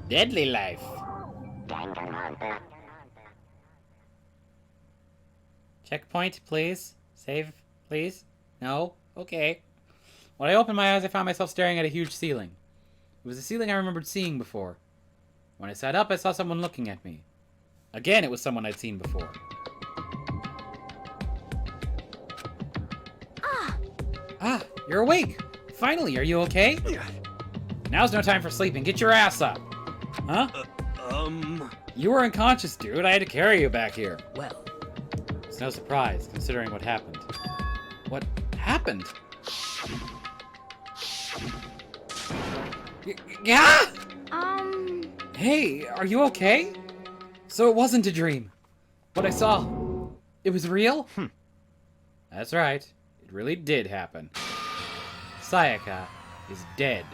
Deadly life. Danganronpa. Checkpoint, please. Save, please. No? Okay. When I opened my eyes, I found myself staring at a huge ceiling. It was a ceiling I remembered seeing before. When I sat up, I saw someone looking at me. Again, it was someone I'd seen before. Ah, you're awake. Finally, are you okay? Now's no time for sleeping. Get your ass up. Huh? You were unconscious, dude. I had to carry you back here. Well, It's no surprise, considering what happened. What happened? Yeah? Hey, are you okay? So it wasn't a dream. What I saw, it was real? That's right. It really did happen. Sayaka is dead.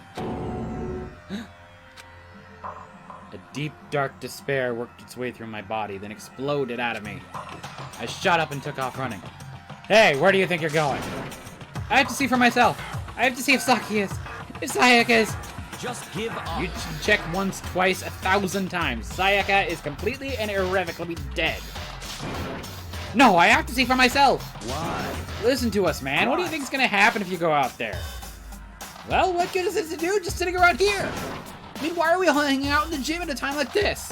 A deep, dark despair worked its way through my body, then exploded out of me. I shot up and took off running. Hey, where do you think you're going? I have to see for myself. I have to see if Sayaka is... just give up. You check once, twice, 1,000 times. Sayaka is completely and irrevocably dead. No, I have to see for myself. Why? Listen to us, man. What do you think's gonna happen if you go out there? Well, what good is it to do just sitting around here? I mean, why are we all hanging out in the gym at a time like this?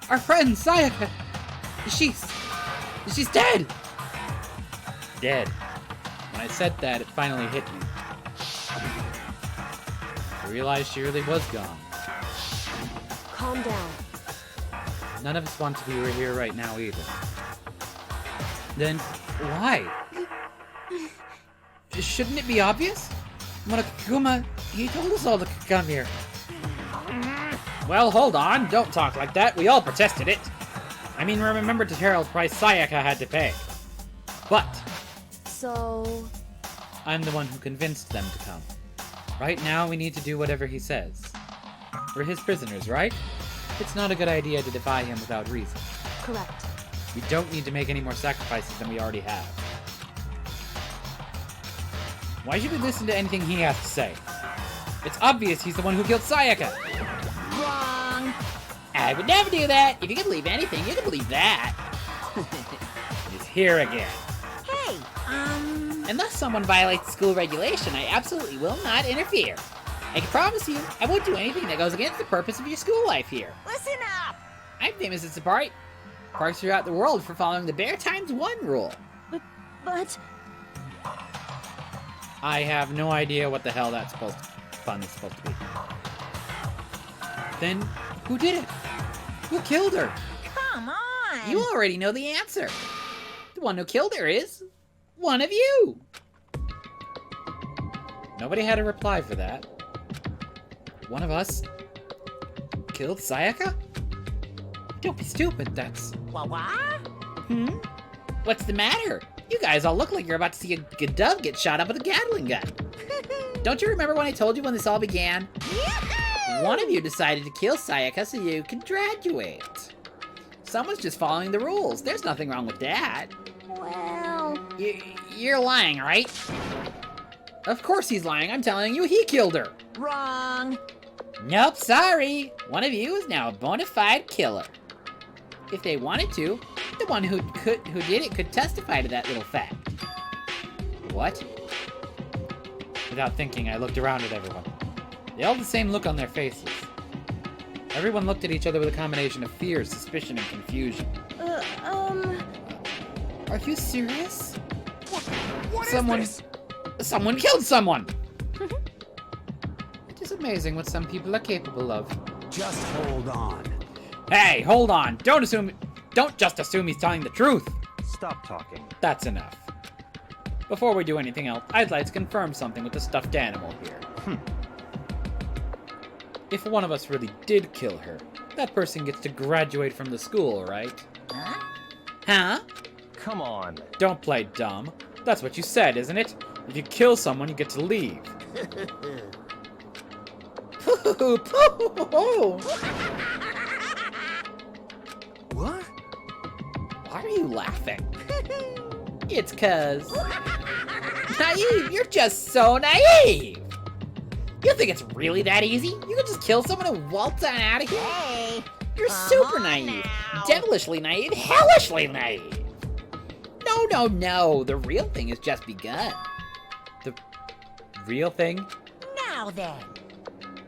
Our friend, Sayaka, she's dead. Dead. When I said that, it finally hit me. I realized she really was gone. Calm down. None of us want to be here right now either. Then, why? Shouldn't it be obvious? Monokuma, he told us all to come here. Well, hold on. Don't talk like that. We all protested it. I mean, remember the terrible price Sayaka had to pay. But, So... I'm the one who convinced them to come. Right now, we need to do whatever he says. We're his prisoners, right? It's not a good idea to defy him without reason. correct. We don't need to make any more sacrifices than we already have. Why should we listen to anything he has to say? It's obvious he's the one who killed Sayaka. Wrong! I would never do that. If you can believe anything, you can believe that. He's here again. Hey, Unless someone violates school regulation, I absolutely will not interfere. I can promise you, I won't do anything that goes against the purpose of your school life here. listen up! I'm famous at parks throughout the world for following the Bear Times 1 rule. But... I have no idea what the hell that fun is supposed to be. Then, who did it? Who killed her? Come on! You already know the answer. The one who killed her is one of you. Nobody had a reply for that. One of us killed Sayaka? Don't be stupid, that's... What? What's the matter? You guys all look like you're about to see a dove get shot up with a Gatling gun. Don't you remember when I told you when this all began? One of you decided to kill Sayaka so you could graduate. Someone's just following the rules. There's nothing wrong with that. Well... You're lying, right? Of course he's lying. I'm telling you, he killed her. Wrong! Nope, sorry. One of you is now a bona fide killer. If they wanted to, the one who did it could testify to that little fact. What? Without thinking, I looked around at everyone. They all had the same look on their faces. Everyone looked at each other with a combination of fear, suspicion, and confusion. Are you serious? What Someone- is this? Someone killed someone! It is amazing what some people are capable of. Just hold on. Hey, hold on. Don't just assume he's telling the truth. Stop talking. That's enough. Before we do anything else, I'd like to confirm something with the stuffed animal here. If one of us really did kill her, that person gets to graduate from the school, right? Huh? Come on. Don't play dumb. That's what you said, isn't it? If you kill someone, you get to leave. What? Why are you laughing? It's 'cause... Naive! You're just so naive! You think it's really that easy? You can just kill someone and waltz on out of here? Hey, You're come super on naive. now. Devilishly naive. Hellishly naive. No. The real thing has just begun. The real thing? Now then.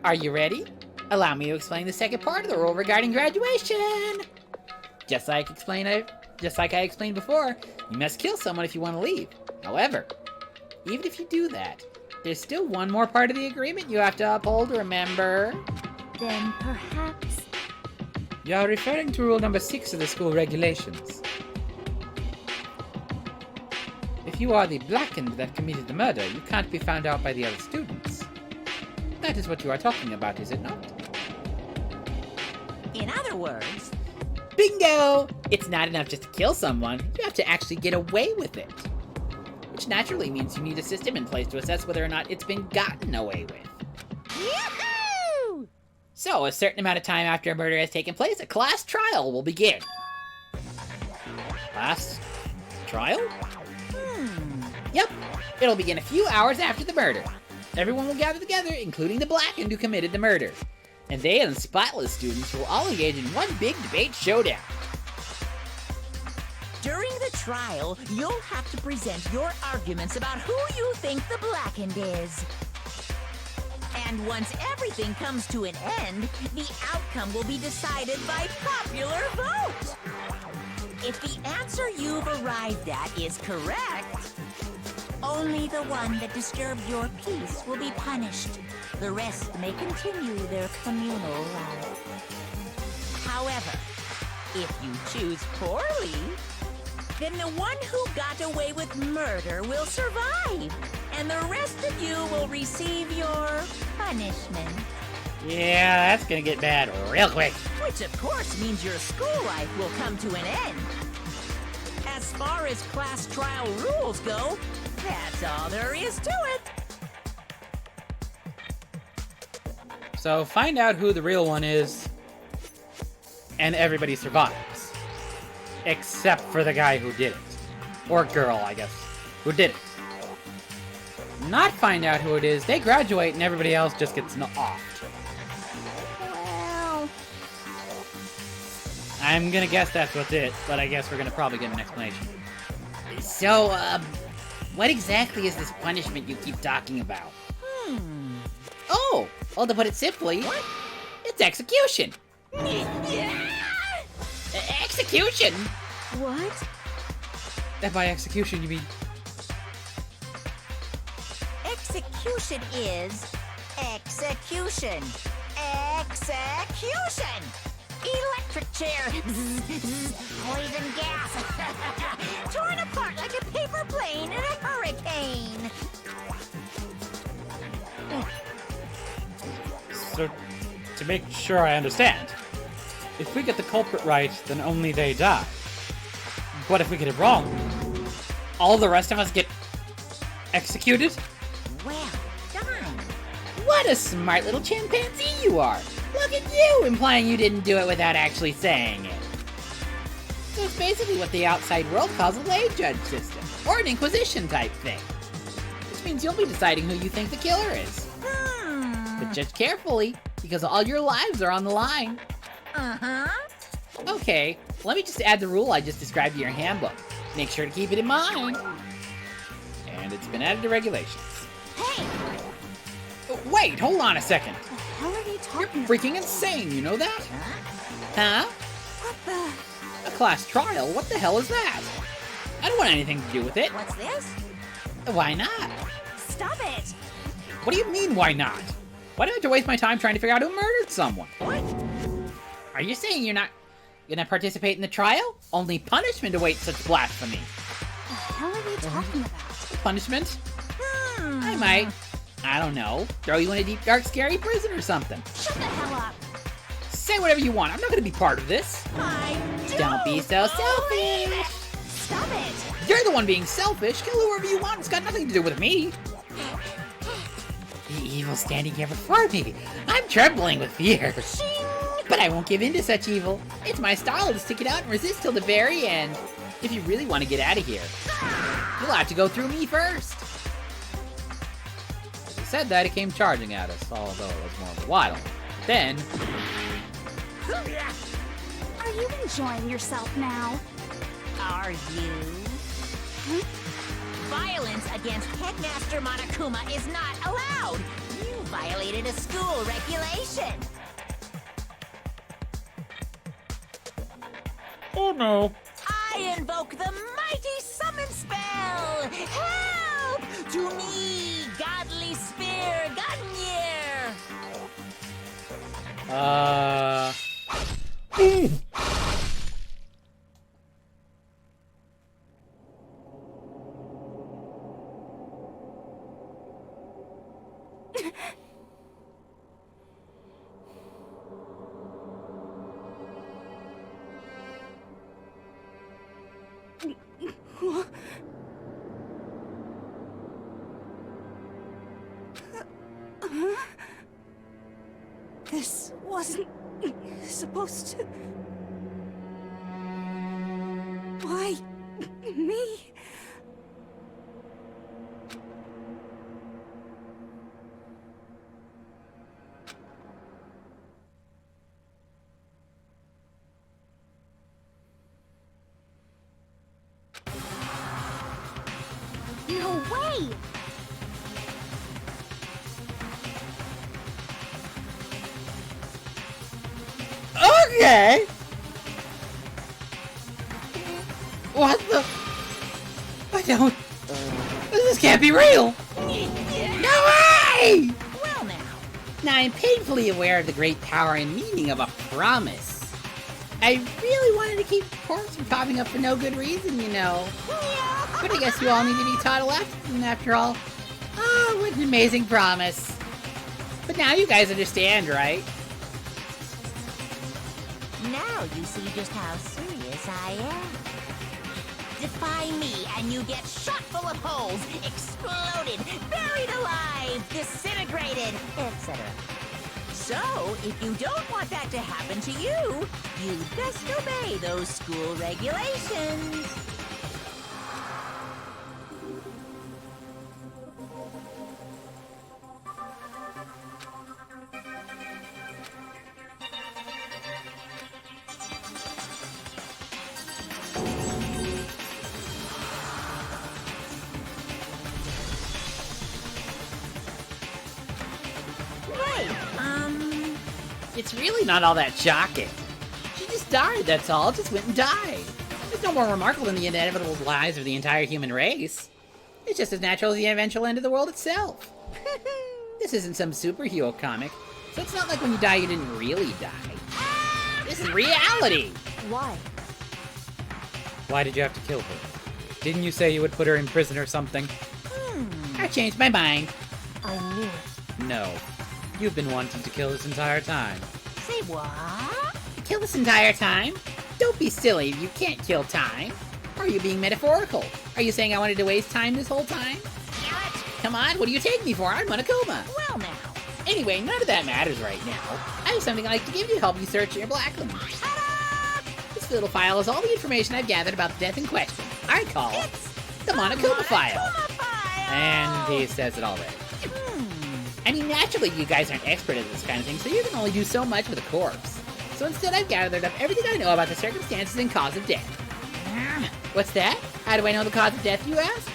Are you ready? Allow me to explain the second part of the rule regarding graduation. Just like I explained before, you must kill someone if you want to leave. However, even if you do that, there's still one more part of the agreement you have to uphold, remember? Then perhaps. You're referring to rule number 6 of the school regulations. If you are the blackened that committed the murder, you can't be found out by the other students. That is what you are talking about, is it not? In other words, Bingo! It's not enough just to kill someone, you have to actually get away with it. Which naturally means you need a system in place to assess whether or not it's been gotten away with. Yahoo! So, a certain amount of time after a murder has taken place, a class trial will begin. Class trial? Yep, it'll begin a few hours after the murder. Everyone will gather together, including the blackened who committed the murder. And they and the spotless students will all engage in one big debate showdown. During the trial, you'll have to present your arguments about who you think the blackened is. And once everything comes to an end, the outcome will be decided by popular vote. If the answer you've arrived at is correct, only the one that disturbed your peace will be punished. The rest may continue their communal life. However, if you choose poorly, then the one who got away with murder will survive, and the rest of you will receive your punishment. Yeah, that's gonna get bad real quick. Which of course means your school life will come to an end. As far as class trial rules go, that's all there is to it. So find out who the real one is, and everybody survives. Except for the guy who did it. Or girl, I guess, who did it. Not find out who it is, they graduate and everybody else just gets offed. Well, I'm gonna guess that's what's it, but I guess we're gonna probably get an explanation. So, what exactly is this punishment you keep talking about? Oh, well, to put it simply, it's execution. Execution? what? And by execution, you mean... Execution is execution. Execution! Electric chair. Poison gas. Torn apart like a paper plane in a hurricane. So, to make sure I understand, if we get the culprit right, then only they die. But if we get it wrong, all the rest of us get executed? Well done. What a smart little chimpanzee you are. Look at you, implying you didn't do it without actually saying it. So it's basically what the outside world calls a lay judge system, or an inquisition type thing. Which means you'll be deciding who you think the killer is. But judge carefully, because all your lives are on the line. Uh-huh. Okay, let me just add the rule I just described to your handbook. Make sure to keep it in mind. And it's been added to regulations. Hey, Wait, hold on a second. what the hell are you You're talking freaking insane, you know that? Huh? Huh? What the? A class trial? What the hell is that? I don't want anything to do with it. What's this? Why not? Stop it! What do you mean, why not? Why do I have to waste my time trying to figure out who murdered someone? What? Are you saying you're not gonna participate in the trial? Only punishment awaits such blasphemy. What the hell are you talking about? Punishment? I might, I don't know, throw you in a deep, dark, scary prison or something. Shut the hell up! Say whatever you want. I'm not gonna be part of this. I Don't be so believe selfish. it. Stop it! You're the one being selfish. Kill whoever you want. It's got nothing to do with me. The evil standing here before me. I'm trembling with fear. But I won't give in to such evil. It's my style to stick it out and resist till the very end. If you really want to get out of here, you'll have to go through me first. said that, he came charging at us, although it was more of a waddle. Then, Are you enjoying yourself now? Are you? Violence against Headmaster Monokuma is not allowed. You violated a school regulation. oh no. I invoke the mighty summon spell! Help! To me, godly spear, Gungnir! This wasn't supposed to... Why me? No way! Okay! What the? I don't... This can't be real! No way! Well now, Now, I'm painfully aware of the great power and meaning of a promise. I really wanted to keep corpses from popping up for no good reason, you know. But I guess you all need to be taught a lesson, after all. Oh, what an amazing promise. But now you guys understand, right? now you see just how serious I am. Defy me and you get shot full of holes, exploded, buried alive, disintegrated, etc. So, if you don't want that to happen to you, you'd best obey those school regulations. It's really not all that shocking. She just died, that's all. Just went and died. It's no more remarkable than the inevitable demise of the entire human race. It's just as natural as the eventual end of the world itself. This isn't some superhero comic, so it's not like when you die you didn't really die. This is reality. Why? Why did you have to kill her? Didn't you say you would put her in prison or something? I changed my mind. I knew it. No. You've been wanting to kill this entire time. Say what? Kill this entire time? Don't be silly, you can't kill time. Are you being metaphorical? Are you saying I wanted to waste time this whole time? What? Come on, what do you take me for? I'm Monokuma. Well now. Anyway, none of that matters right now. I have something I'd like to give you to help you search your Blackland. This little file is all the information I've gathered about the death in question. I call it the Monokuma file. And he says it already. I mean, naturally, you guys aren't expert at this kind of thing, so you can only do so much with a corpse. So instead, I've gathered up everything I know about the circumstances and cause of death. What's that? How do I know the cause of death, you ask?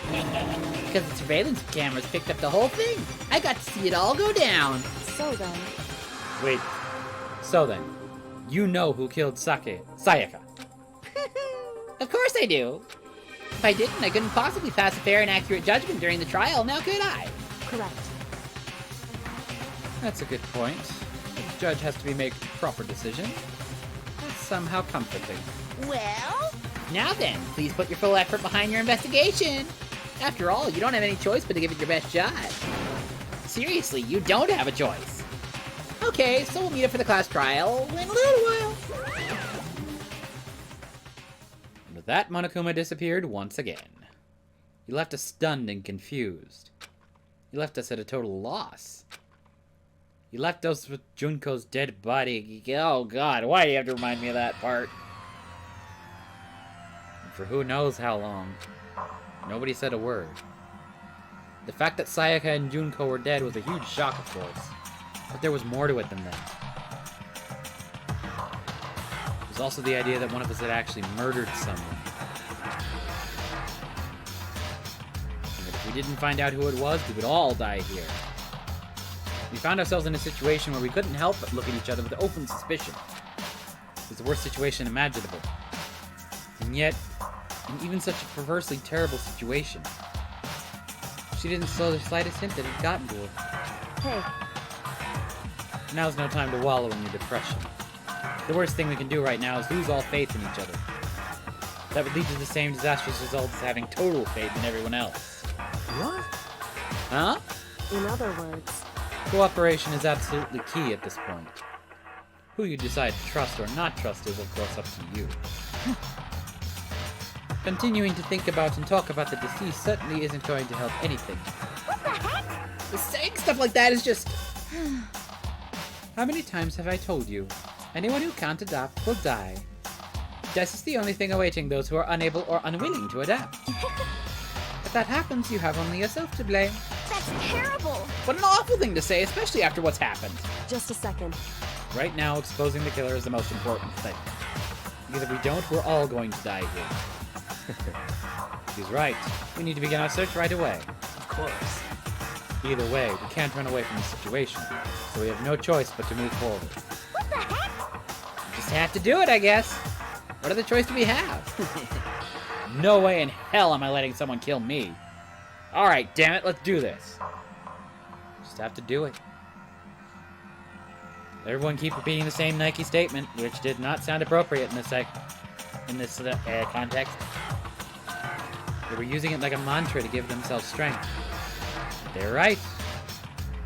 Because the surveillance cameras picked up the whole thing. I got to see it all go down. So then, Wait. So then, you know who killed Sayaka. Of course I do. If I didn't, I couldn't possibly pass a fair and accurate judgment during the trial, now could I? correct. That's a good point. The judge has to make proper decision. That's somehow comforting. Well, Now then, please put your full effort behind your investigation. After all, you don't have any choice but to give it your best shot. Seriously, you don't have a choice. Okay, so we'll meet up for the class trial in a little while. And with that, Monokuma disappeared once again. He left us stunned and confused. He left us at a total loss. He left us with Junko's dead body. Oh god, why do you have to remind me of that part? And for who knows how long. Nobody said a word. The fact that Sayaka and Junko were dead was a huge shock, of course. But there was more to it than that. There was also the idea that one of us had actually murdered someone. And that if we didn't find out who it was, we would all die here. We found ourselves in a situation where we couldn't help but look at each other with open suspicion. It was the worst situation imaginable. And yet, in even such a perversely terrible situation, she didn't show the slightest hint that it had gotten to her. Hey, Now's no time to wallow in your depression. The worst thing we can do right now is lose all faith in each other. That would lead to the same disastrous results as having total faith in everyone else. What? Huh? in other words, Cooperation is absolutely key at this point. Who you decide to trust or not trust is, of course, up to you. Continuing to think about and talk about the deceased certainly isn't going to help anything. what the heck? Saying stuff like that is just... How many times have I told you? Anyone who can't adapt will die. Death is the only thing awaiting those who are unable or unwilling to adapt. If that happens, you have only yourself to blame. That's terrible. What an awful thing to say, especially after what's happened. Just a second. Right now, exposing the killer is the most important thing. Because if we don't, we're all going to die here. She's right. We need to begin our search right away. Of course. Either way, we can't run away from the situation, so we have no choice but to move forward. What the heck? Just have to do it, I guess. What other choice do we have? No way in hell am I letting someone kill me. Alright, damn it, let's do this. Just have to do it. Everyone keep repeating the same Nike statement, which did not sound appropriate in this context. They were using it like a mantra to give themselves strength. They're right.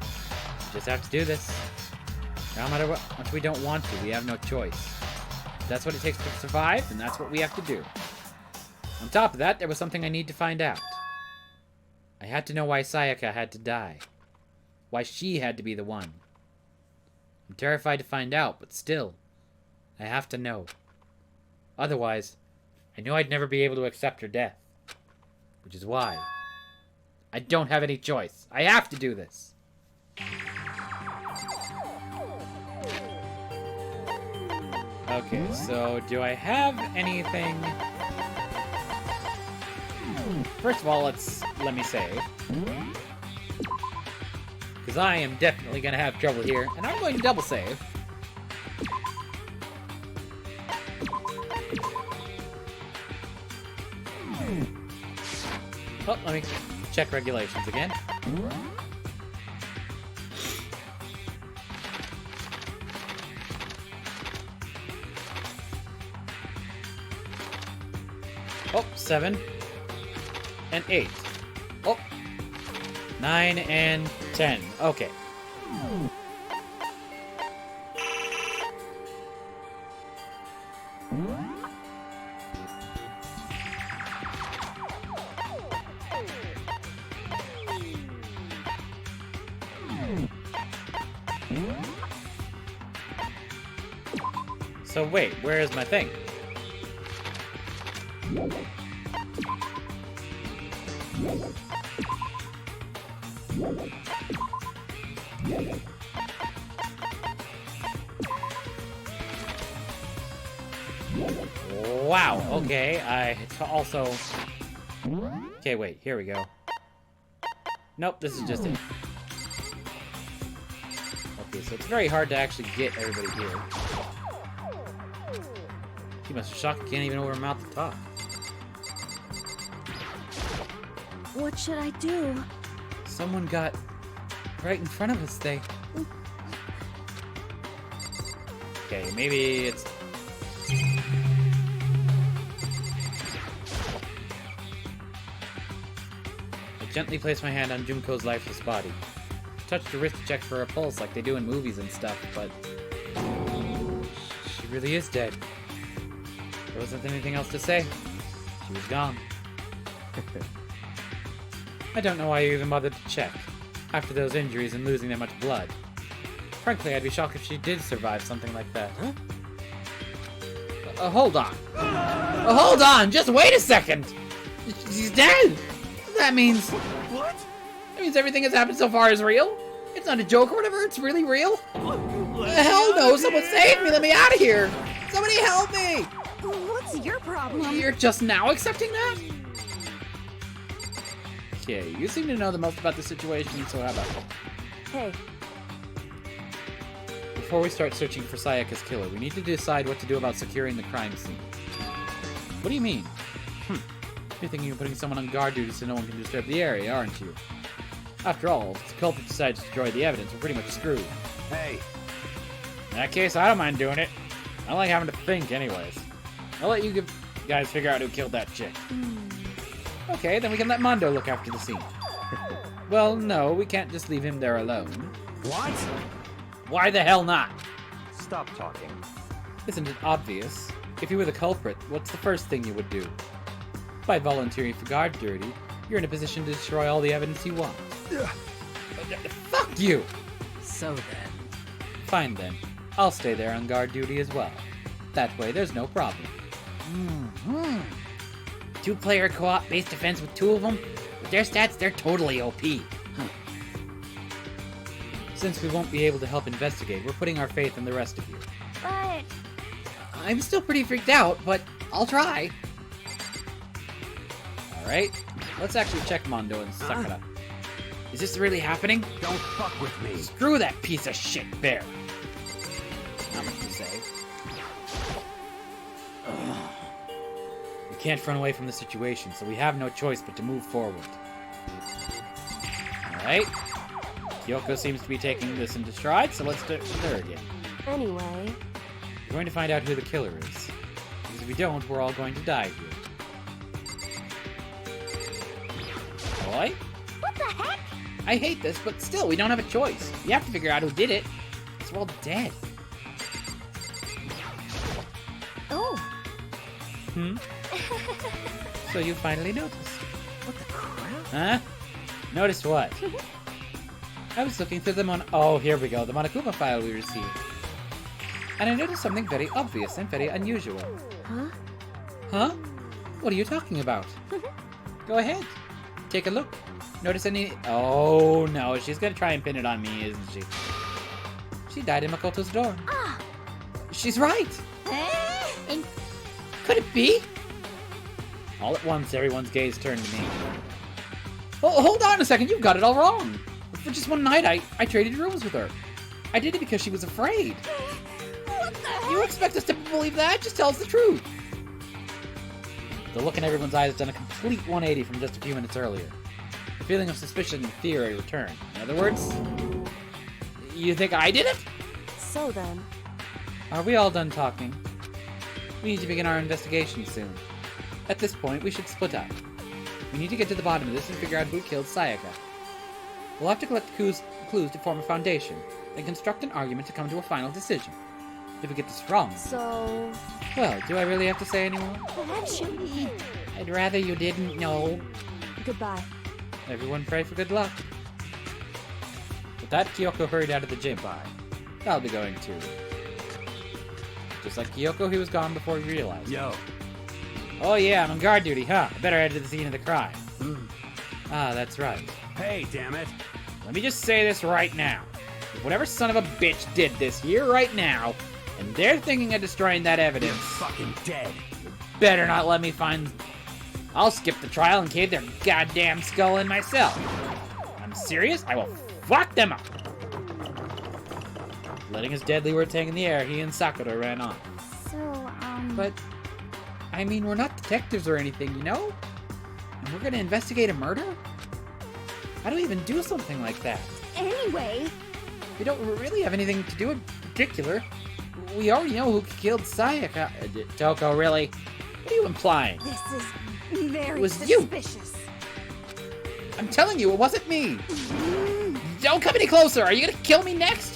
We just have to do this. No matter what much we don't want to, we have no choice. If that's what it takes to survive, then that's what we have to do. On top of that, there was something I need to find out. I had to know why Sayaka had to die. Why she had to be the one. I'm terrified to find out, but still, I have to know. Otherwise, I know I'd never be able to accept her death. Which is why I don't have any choice. I have to do this. Okay, so do I have anything? First of all, let me save. Because I am definitely going to have trouble here, and I'm going to double save. Oh, let me check regulations again. Oh, 7 and 8. Oh, 9 and 10. Okay. So wait, where is my thing? Wow, okay, Okay, wait, here we go. Nope, this is just it. Okay, so it's very hard to actually get everybody here. She must have shocked, can't even open her mouth to talk. What should I do? Someone got right in front of us, Okay, maybe it's... I gently place my hand on Junko's lifeless body. Touched her wrist to check for a pulse like they do in movies and stuff, but... she really is dead. There wasn't anything else to say. She was gone. I don't know why you even bothered to check, after those injuries and losing that much blood. Frankly, I'd be shocked if she did survive something like that. Huh? Hold on. Hold on! Just wait a second! She's dead! That means... What? means everything that's happened so far is real? It's not a joke or whatever, it's really real? Hell no, someone save me, let me out of here! Somebody help me! What's your problem? You're just now accepting that? Okay, you seem to know the most about the situation, so how about it? Hey, Before we start searching for Sayaka's killer, we need to decide what to do about securing the crime scene. What do you mean? You're thinking of putting someone on guard duty so no one can disturb the area, aren't you? After all, if the culprit decides to destroy the evidence, we're pretty much screwed. Hey, In that case, I don't mind doing it. I don't like having to think anyways. I'll let you guys figure out who killed that chick. Okay, then we can let Mondo look after the scene. Well, no, we can't just leave him there alone. what? Why the hell not? Stop talking. Isn't it obvious? If you were the culprit, what's the first thing you would do? By volunteering for guard duty, you're in a position to destroy all the evidence you want. Fuck you! So then. Fine then. I'll stay there on guard duty as well. That way, there's no problem. Two-player co-op base defense with two of them? With their stats, they're totally OP. Since we won't be able to help investigate, we're putting our faith in the rest of you. but I'm still pretty freaked out, but I'll try. Alright? Let's actually check Mondo and suck it up. Is this really happening? Don't fuck with me. Screw that piece of shit bear. Not much to say. We can't run away from the situation, so we have no choice but to move forward. Alright. Kyoko seems to be taking this into stride, so let's do it with her again. anyway, We're going to find out who the killer is. Because if we don't, we're all going to die here. Boy? what the heck? I hate this, but still, we don't have a choice. We have to figure out who did it. Because we're all dead. Oh, So you finally noticed. What the crap? Huh? Noticed what? I was looking through oh, here we go, the Monokuma file we received. And I noticed something very obvious and very unusual. huh? Huh? What are you talking about? Go ahead. Take a look. Notice any... Oh, no, she's gonna try and pin it on me, isn't she? She died in Makoto's dorm. Ah, She's right! And could it be? All at once, everyone's gaze turned to me. Oh, hold on a second, you've got it all wrong. For just one night, I traded rooms with her. I did it because she was afraid. what the heck? You expect us to believe that? Just tell us the truth. The look in everyone's eyes has done a complete 180 from just a few minutes earlier. The feeling of suspicion and fear returned. In other words, You think I did it? So then, are we all done talking? We need to begin our investigation soon. At this point, we should split up. We need to get to the bottom of this and figure out who killed Sayaka. We'll have to collect clues to form a foundation, and construct an argument to come to a final decision. If we get this wrong, so well, do I really have to say any more? actually, I'd rather you didn't know. goodbye. Everyone pray for good luck. With that, Kyoko hurried out of the gym. Bye. I'll be going too. Just like Kyoko, he was gone before he realized. Yo. Oh yeah, I'm on guard duty, huh? I better head to the scene of the crime. Ah, that's right. Hey, damn it. Let me just say this right now. If whatever son of a bitch did this here right now, and they're thinking of destroying that You're evidence, fucking dead. better not let me find... I'll skip the trial and cave their goddamn skull in myself. I'm serious? I will fuck them up. Letting his deadly words hang in the air, he and Sakura ran off. So, But, I mean, we're not detectives or anything, you know? And we're gonna investigate a murder? How do we even do something like that? anyway, We don't really have anything to do in particular. We already know who killed Sayaka. Toko, really? What are you implying? this is very It was you. suspicious. I'm telling you, it wasn't me. Don't come any closer. Are you gonna kill me next?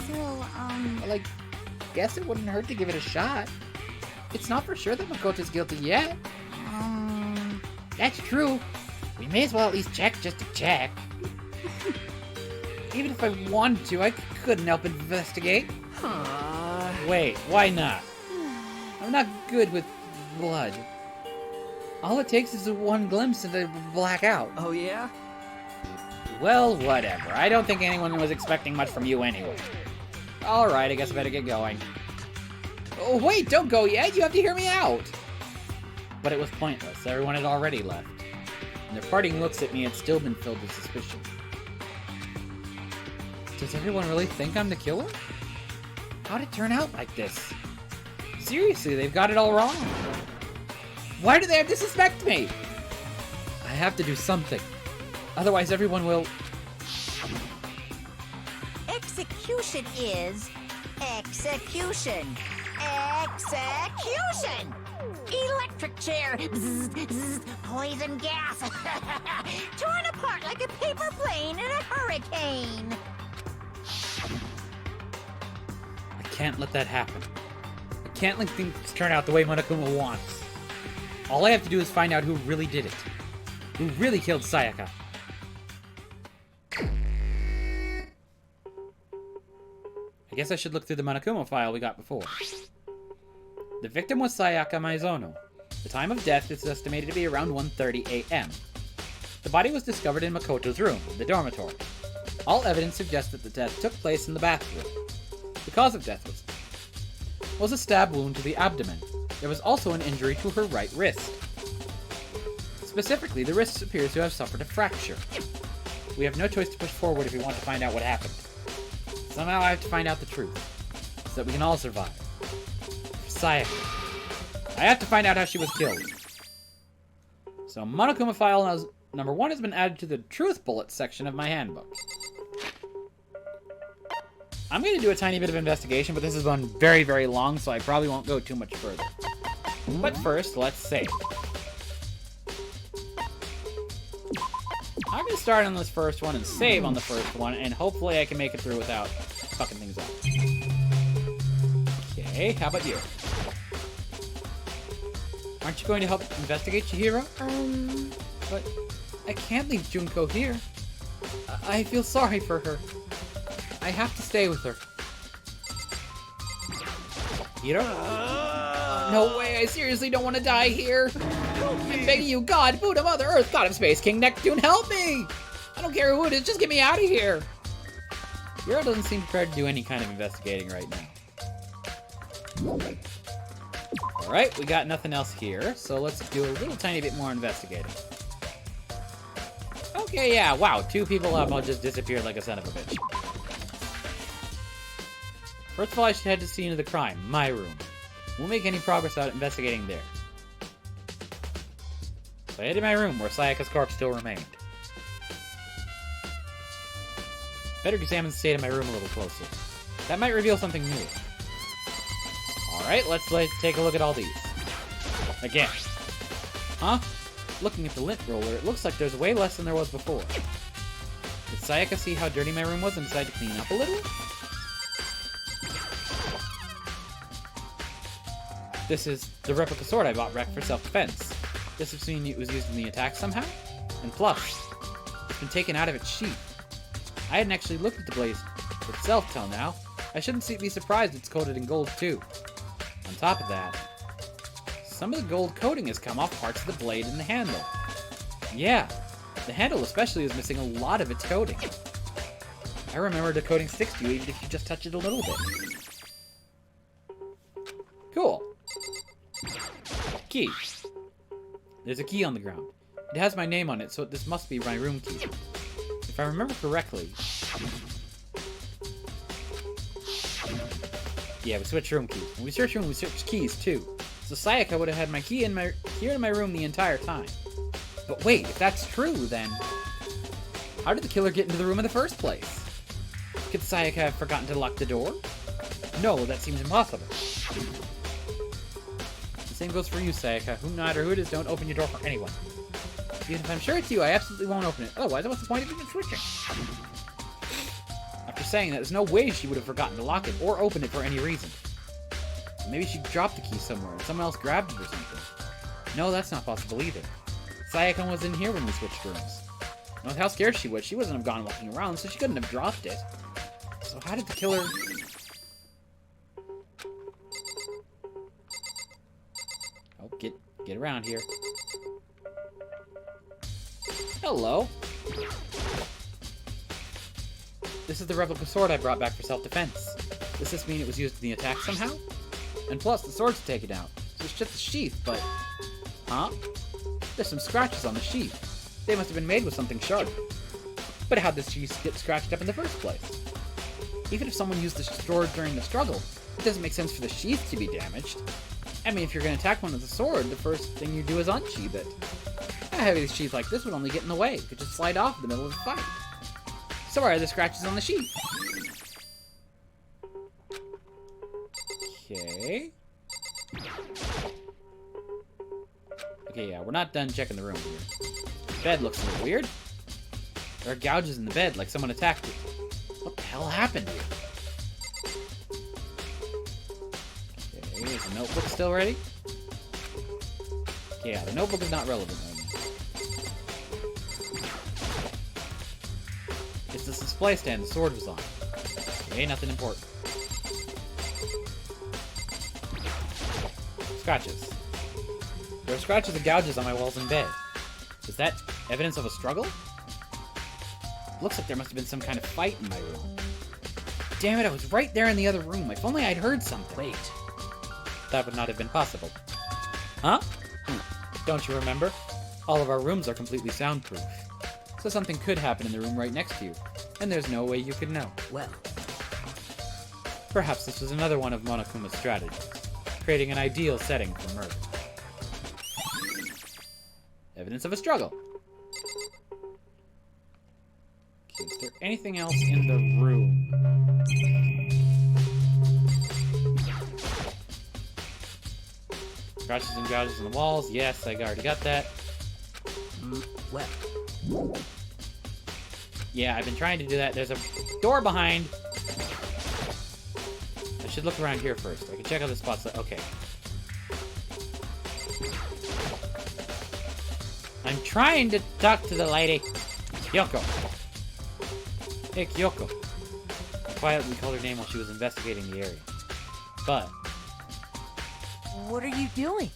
So, Well, I guess it wouldn't hurt to give it a shot. It's not for sure that Makoto's guilty yet. That's true. We may as well at least check just to check. Even if I wanted to, I couldn't help investigate. Wait, why not? I'm not good with blood. All it takes is one glimpse and I black out. Oh, yeah? Well, whatever. I don't think anyone was expecting much from you anyway. Alright, I guess I better get going. Oh, wait, don't go yet! You have to hear me out! But it was pointless. Everyone had already left. And their parting looks at me had still been filled with suspicion. Does everyone really think I'm the killer? How'd it turn out like this? Seriously, they've got it all wrong. Why do they have to suspect me? I have to do something. Otherwise, everyone will... Execution is execution. Execution! Electric chair. Bzz, bzz, poison gas. Torn apart like a paper plane in a hurricane. I can't let that happen. I can't let things turn out the way Monokuma wants. All I have to do is find out who really did it. Who really killed Sayaka. I guess I should look through the Monokuma file we got before. The victim was Sayaka Maizono. The time of death is estimated to be around 1:30 a.m. The body was discovered in Makoto's room, the dormitory. All evidence suggests that the death took place in the bathroom. The cause of death was a stab wound to the abdomen. There was also an injury to her right wrist. Specifically, the wrist appears to have suffered a fracture. We have no choice to push forward if we want to find out what happened. Somehow I have to find out the truth, so that we can all survive. Sayaka. I have to find out how she was killed. So Monokuma file number 1 has been added to the truth bullets section of my handbook. I'm going to do a tiny bit of investigation, but this has gone very, very long, so I probably won't go too much further. But first, let's save. I'm going to start on this first one and save on the first one, and hopefully I can make it through without fucking things up. Okay, how about you? Aren't you going to help investigate, Chihiro? But I can't leave Junko here. I feel sorry for her. I have to stay with her. Chihiro? No way, I seriously don't want to die here. I'm begging you, God, Buddha, Mother Earth, God of Space, King Neptune, help me! I don't care who it is, just get me out of here! Chihiro doesn't seem prepared to do any kind of investigating right now. Alright, we got nothing else here, so let's do a little tiny bit more investigating. Okay, yeah, wow, 2 people have all just disappeared like a son of a bitch. First of all, I should head to the scene of the crime, my room. Won't make any progress without investigating there. So I headed to my room, where Sayaka's corpse still remained. Better examine the state of my room a little closer. That might reveal something new. Alright, let's take a look at all these. Again. Huh? Looking at the lint roller, it looks like there's way less than there was before. Did Sayaka see how dirty my room was and decide to clean up a little? This is the replica sword I bought wrecked for self-defense. This would mean it was used in the attack somehow? And plus, it's been taken out of its sheath. I hadn't actually looked at the blade itself till now. I shouldn't be surprised it's coated in gold too. On top of that, some of the gold coating has come off parts of the blade and the handle. Yeah, the handle especially is missing a lot of its coating. I remember the coating sticks to you even if you just touch it a little bit. Cool. Key. There's a key on the ground. It has my name on it, so this must be my room key. If I remember correctly... Yeah, we switched room keys. When we searched room, we switched keys too. So Sayaka would have had my key here in my room the entire time. But wait, if that's true, then... How did the killer get into the room in the first place? Could Sayaka have forgotten to lock the door? No, that seems impossible. The same goes for you, Sayaka. No matter who it is, don't open your door for anyone. Even if I'm sure it's you, I absolutely won't open it. Otherwise, what's the point of even switching? After saying that, there's no way she would have forgotten to lock it or open it for any reason. Maybe she dropped the key somewhere and someone else grabbed it or something. No, that's not possible either. Sayaka was in here when we switched rooms. And with how scared she wouldn't have gone walking around, so she couldn't have dropped it. So how did the killer... Oh, get around here. This is the replica sword I brought back for self-defense. Does this mean it was used in the attack somehow? And plus, the sword's taken out, so it's just the sheath, but... Huh? There's some scratches on the sheath. They must have been made with something sharp. But how'd the sheath get scratched up in the first place? Even if someone used the sword during the struggle, it doesn't make sense for the sheath to be damaged. I mean, if you're going to attack one with a sword, the first thing you do is unsheath it. A heavy sheath like this would only get in the way. It could just slide off in the middle of the fight. So where are the scratches on the sheath? Okay. Okay, yeah, we're not done checking the room here. The bed looks a little weird. There are gouges in the bed, like someone attacked it. What the hell happened here? Okay, is the notebook still ready? Okay, yeah, the notebook is not relevant right now. It's this display stand the sword was on. Okay, nothing important. Scratches. There are scratches and gouges on my walls in bed. Is that evidence of a struggle? Looks like there must have been some kind of fight in my room. Damn it, I was right there in the other room. If only I'd heard something. Wait. That would not have been possible. Huh? Don't you remember? All of our rooms are completely soundproof. So something could happen in the room right next to you, and there's no way you could know. Well, Perhaps this was another one of Monokuma's strategies, creating an ideal setting for murder. Evidence of a struggle. Okay, is there anything else in the room? Scratches and gouges on the walls. Yes, I already got that. well. Yeah, I've been trying to do that. There's a door behind. I should look around here first. I can check out the spots. Okay. I'm trying to talk to the lady. Kyoko. Hey, Kyoko. I quietly called her name while she was investigating the area. But What are you doing?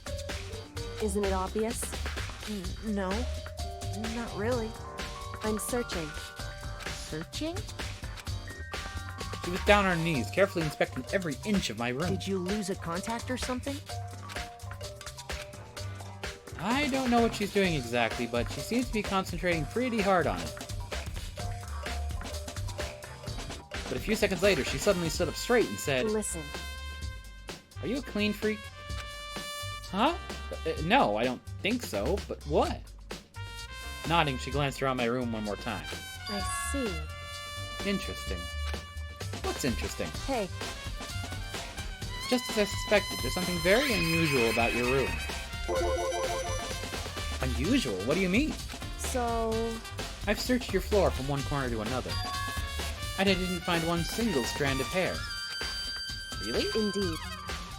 Isn't it obvious? No, not really. I'm searching. Searching? she was down on her knees, carefully inspecting every inch of my room. Did you lose a contact or something? I don't know what she's doing exactly, but she seems to be concentrating pretty hard on it. But a few seconds later, she suddenly stood up straight and said, Listen. "Are you a clean freak?" Huh? No, I don't think so, but what? Nodding, she glanced around my room one more time. I see. Interesting. What's interesting? Hey, Just as I suspected, there's something very unusual about your room. Unusual? What do you mean? so... I've searched your floor from one corner to another, and I didn't find one single strand of hair. Really? Indeed.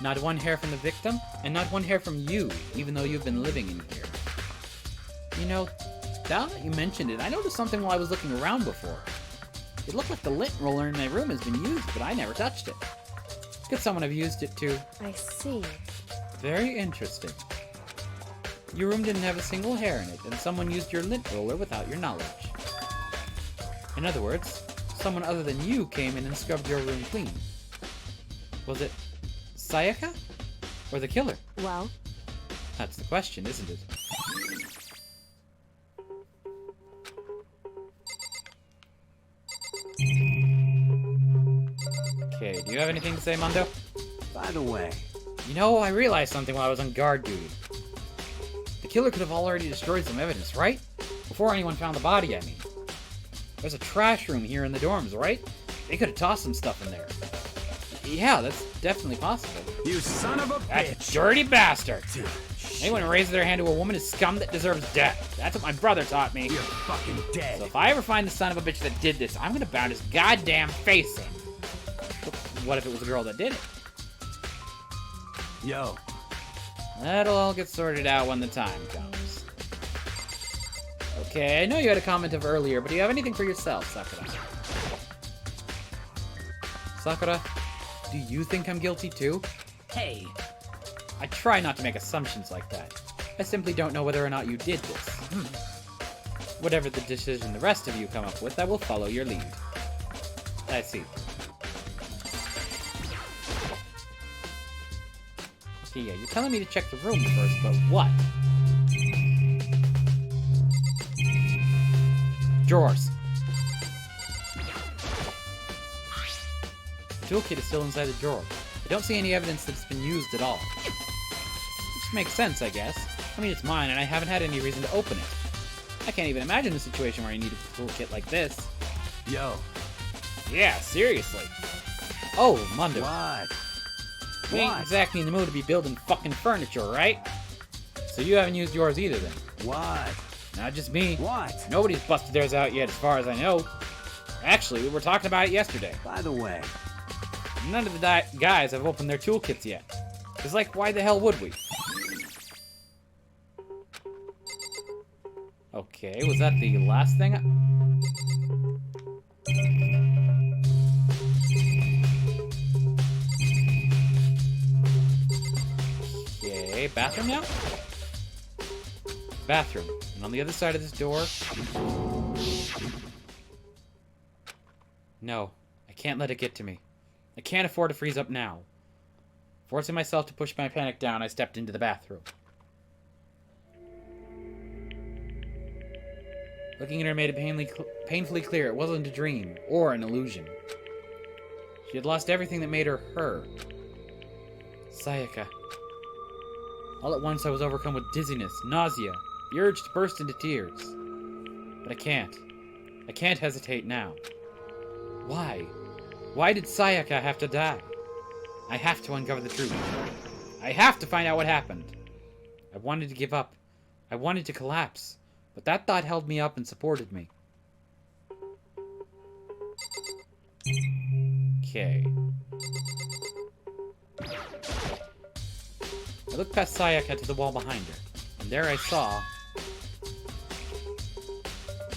Not one hair from the victim, and not one hair from you, even though you've been living in here. You know, now that you mentioned it, I noticed something while I was looking around before. It looked like the lint roller in my room has been used, but I never touched it. Could someone have used it too? I see. Very interesting. Your room didn't have a single hair in it, and someone used your lint roller without your knowledge. In other words, someone other than you came in and scrubbed your room clean. Was it Sayaka? Or the killer? Well, That's the question, isn't it? Okay, do you have anything to say, Mondo? By the way, You know, I realized something while I was on guard duty. The killer could have already destroyed some evidence, right? Before anyone found the body, I mean. There's a trash room here in the dorms, right? They could have tossed some stuff in there. Yeah, that's definitely possible. you son of a That bitch! dirty bastard! Shit, Anyone who raises their hand to a woman is scum that deserves death. That's what my brother taught me. You're fucking dead. So if I ever find the son of a bitch that did this, I'm gonna pound his goddamn face in. But what if it was a girl that did it? Yo, That'll all get sorted out when the time comes. Okay, I know you had a comment of earlier, but do you have anything for yourself, Sakura? Sakura, do you think I'm guilty too? Hey, I try not to make assumptions like that. I simply don't know whether or not you did this. Whatever the decision the rest of you come up with, I will follow your lead. I see. Okay, yeah, you're telling me to check the room first, but what? Drawers. The toolkit is still inside the drawer. I don't see any evidence that it's been used at all. Which makes sense, I guess. I mean, it's mine, and I haven't had any reason to open it. I can't even imagine a situation where I need a toolkit like this. Yo, Yeah, seriously. Oh, Mundo. what? We ain't exactly in the mood to be building fucking furniture, right? So you haven't used yours either, then? What? Not just me. What? Nobody's busted theirs out yet, as far as I know. Actually, we were talking about it yesterday. By the way, None of the guys have opened their toolkits yet. It's like, why the hell would we? Okay, was that the last thing? Okay, bathroom now? Bathroom. And on the other side of this door... No, I can't let it get to me. I can't afford to freeze up now. Forcing myself to push my panic down, I stepped into the bathroom. Looking at her made it painfully clear it wasn't a dream or an illusion. She had lost everything that made her her. Sayaka. All at once I was overcome with dizziness, nausea, the urge to burst into tears. But I can't. I can't hesitate now. Why? Why did Sayaka have to die? I have to uncover the truth. I have to find out what happened. I wanted to give up. I wanted to collapse. But that thought held me up and supported me. Okay. I looked past Sayaka to the wall behind her, and there I saw...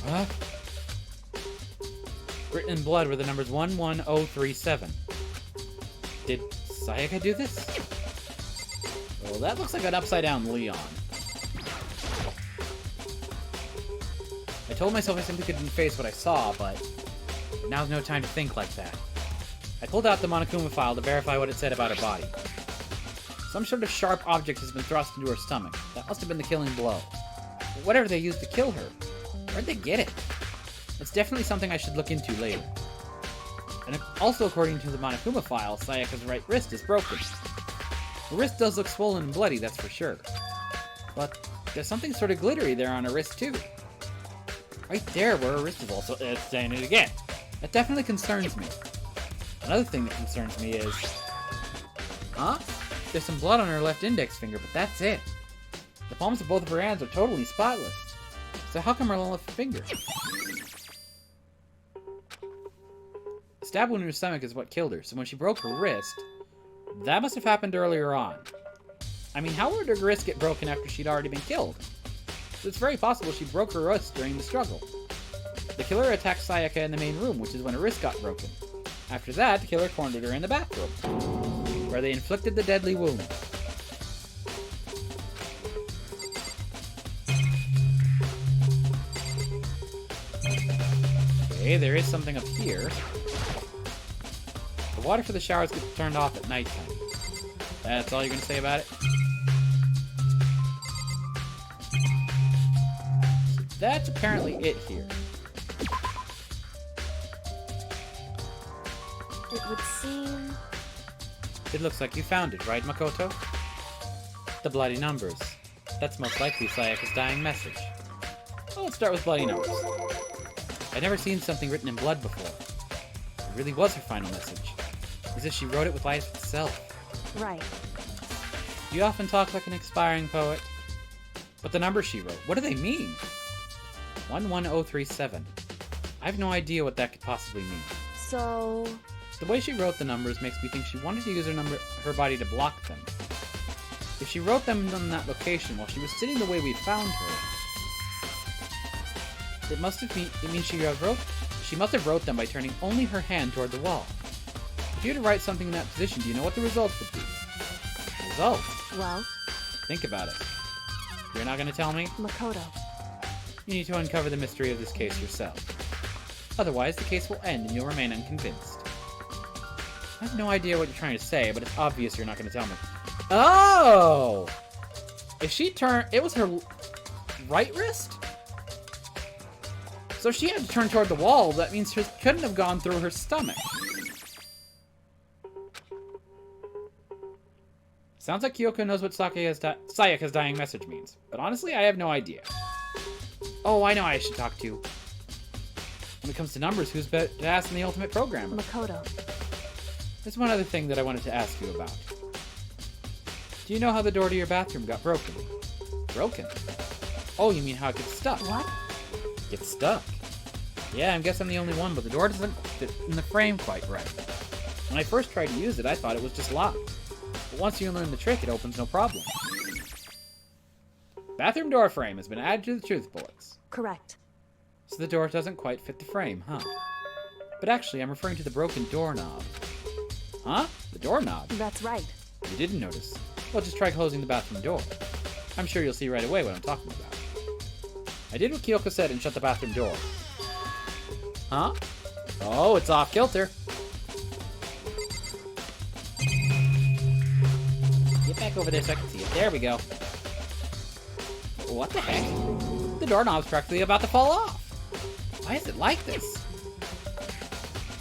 Huh? Written in blood were the numbers 11037. Did Sayaka do this? Well, that looks like an upside-down Leon. I told myself I simply couldn't face what I saw, but now's no time to think like that. I pulled out the Monokuma file to verify what it said about her body. Some sort of sharp object has been thrust into her stomach. That must have been the killing blow. But whatever they used to kill her, where'd they get it? It's definitely something I should look into later. And also, according to the Monokuma file, Sayaka's right wrist is broken. The wrist does look swollen and bloody, that's for sure. But there's something sort of glittery there on her wrist, too. Right there where her wrist is also... saying it again. That definitely concerns me. Another thing that concerns me is... Huh? There's some blood on her left index finger, but that's it. The palms of both of her hands are totally spotless. So how come her left finger? The stab wound in her stomach is what killed her, so when she broke her wrist, that must have happened earlier on. I mean, how would her wrist get broken after she'd already been killed? So it's very possible she broke her wrist during the struggle. The killer attacked Sayaka in the main room, which is when her wrist got broken. After that, the killer cornered her in the bathroom, where they inflicted the deadly wound. Okay, there is something up here. The water for the showers gets turned off at nighttime. That's all you're gonna say about it? So that's apparently it here. It would seem... It looks like you found it, right, Makoto? The bloody numbers. That's most likely Sayaka's dying message. Well, let's start with bloody numbers. I'd never seen something written in blood before. It really was her final message. As if she wrote it with life itself. Right. You often talk like an expiring poet. But the numbers she wrote, what do they mean? 11037. I have no idea what that could possibly mean. So... The way she wrote the numbers makes me think she wanted to use her body to block them. If she wrote them in that location while she was sitting the way we found her, it must mean she must have wrote them by turning only her hand toward the wall. If you were to write something in that position, do you know what the results would be? Results? Well, Think about it. You're not going to tell me? Makoto. You need to uncover the mystery of this case yourself. Otherwise, the case will end and you'll remain unconvinced. I have no idea what you're trying to say, but it's obvious you're not going to tell me. Oh! If she turned... It was her right wrist? So she had to turn toward the wall. That means she couldn't have gone through her stomach. Sounds like Kyoko knows what Sayaka's dying message means. But honestly, I have no idea. Oh, I know I should talk to. When it comes to numbers, who's better to ask than the ultimate programmer? Makoto. There's one other thing that I wanted to ask you about. Do you know how the door to your bathroom got broken? Broken? Oh, you mean how it gets stuck? What? Gets stuck. Yeah, I guess I'm the only one, but the door doesn't fit in the frame quite right. When I first tried to use it, I thought it was just locked. But once you learn the trick, it opens no problem. Bathroom door frame has been added to the truth bullets. Correct. So the door doesn't quite fit the frame, huh? But actually, I'm referring to the broken doorknob. Huh? The doorknob? That's right. You didn't notice. Well, just try closing the bathroom door. I'm sure you'll see right away what I'm talking about. I did what Kyoko said and shut the bathroom door. Huh? Oh, it's off kilter. Get back over there so I can see it. There we go. What the heck? The doorknob's practically about to fall off. Why is it like this?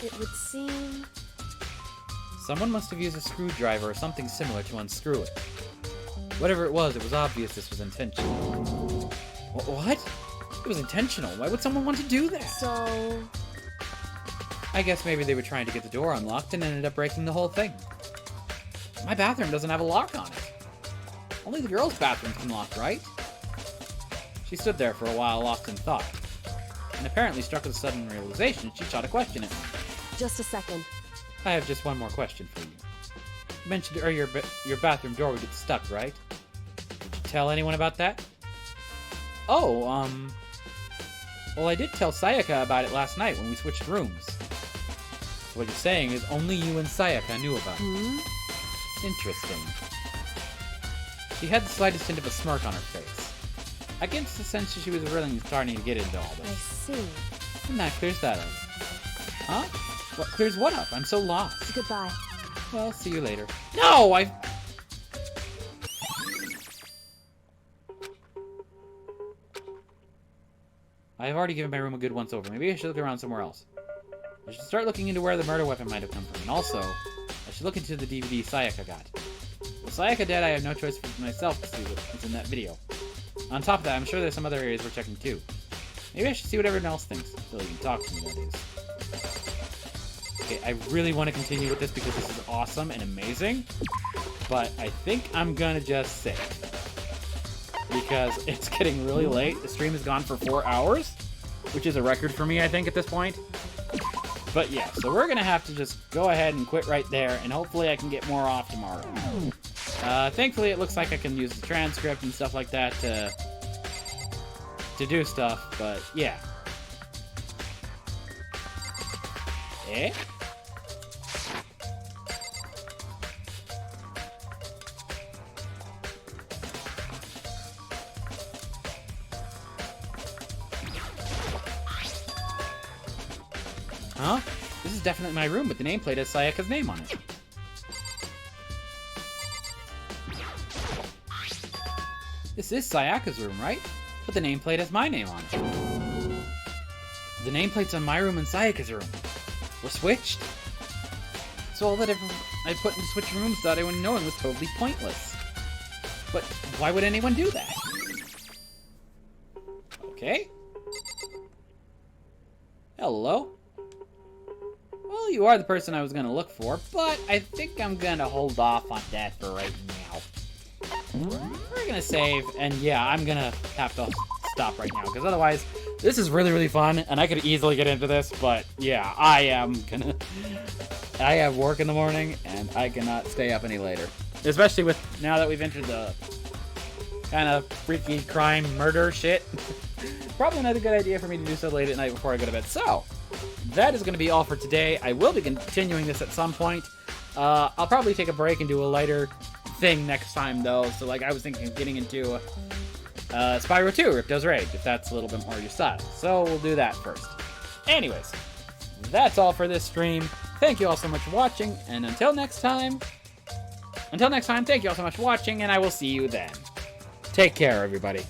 It would seem... Someone must have used a screwdriver or something similar to unscrew it. Whatever it was obvious this was intentional. What? It was intentional. Why would someone want to do that? So... I guess maybe they were trying to get the door unlocked and ended up breaking the whole thing. My bathroom doesn't have a lock on it. Only the girls' bathrooms can lock, right? She stood there for a while, lost in thought. And apparently struck with a sudden realization, she shot a question at me. Just a second. I have just one more question for you. You mentioned earlier your bathroom door would get stuck, right? Did you tell anyone about that? Oh, well, I did tell Sayaka about it last night when we switched rooms. What you're saying is only you and Sayaka knew about it. Interesting. She had the slightest hint of a smirk on her face. I get the sense that she was really starting to get into all I this. see. And that clears that up. Huh? What clears what up? I'm so lost. Goodbye. Well, see you later. No, I've already given my room a good once over. Maybe I should look around somewhere else. I should start looking into where the murder weapon might have come from. And also, I should look into the DVD Sayaka got. With Sayaka dead, I have no choice for myself to see what's in that video. On top of that, I'm sure there's some other areas we're checking too. Maybe I should see what everyone else thinks, so they can talk to me, that is. Okay, I really want to continue with this because this is awesome and amazing, but I think I'm gonna just save. Because it's getting really late. The stream has gone for 4 hours, which is a record for me, I think, at this point. But yeah, so we're gonna have to just go ahead and quit right there, and hopefully I can get more off tomorrow. Thankfully, it looks like I can use the transcript and stuff like that to do stuff, but yeah. Eh? Huh? This is definitely my room, but the nameplate has Sayaka's name on it. This is Sayaka's room, right? But the nameplate has my name on it. The nameplate's on my room and Sayaka's room. We're switched. So all that I put in switch rooms without anyone knowing was totally pointless. But why would anyone do that? Okay. Hello. Well, you are the person I was gonna look for, but I think I'm gonna hold off on that for right now. We're gonna save, and yeah, I'm gonna have to stop right now, because otherwise, this is really, really fun, and I could easily get into this, but yeah, I have work in the morning, and I cannot stay up any later. Especially with, now that we've entered the kind of freaky crime murder shit. Probably not a good idea for me to do so late at night before I go to bed. So, that is going to be all for today. I will be continuing this at some point. I'll probably take a break and do a lighter thing next time, though. So, like, I was thinking of getting into Spyro 2, Ripto's Rage, if that's a little bit more your style. So, we'll do that first. Anyways, that's all for this stream. Thank you all so much for watching, and until next time, thank you all so much for watching, and I will see you then. Take care, everybody.